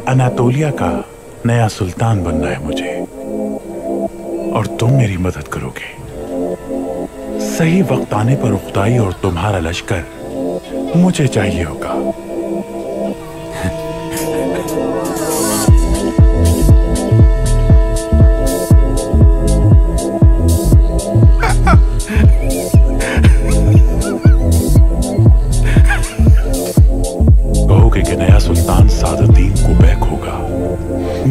Anatolia का नया सुल्तान बनना है मुझे, और तुम मेरी मदद करोगे। सही वक्त आने पर खुदाई और तुम्हारा लश्कर मुझे चाहिए होगा। कहोगे कि नया सुल्तान सादुद्दीन कुबैक होगा।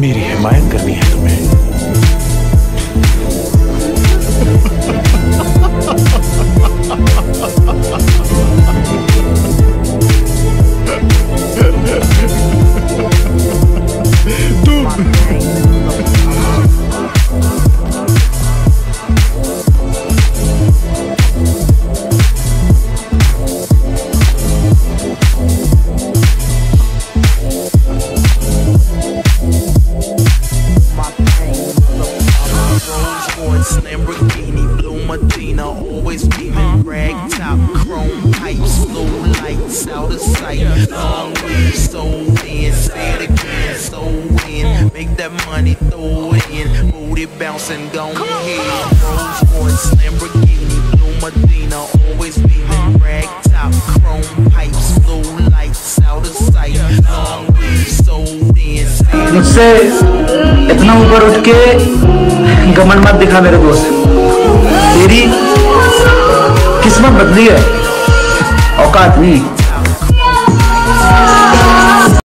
मेरी हिमायत करनी है तुम्हें। Lamborghini, blue Medina, always beaming, rag top, chrome pipes, low lights out of sight, long way, so in, say it again, so in, make that money, throw it in, booty bouncing, go ahead, Rolls Royce, Lamborghini, blue Medina, always beaming, rag top, chrome pipes, low lights out of sight, long way, so in, मुझसे इतना ऊपर उठ के घमंड मत दिखा मेरे दोस्त। तेरी किस्मत बदली है, औकात नहीं।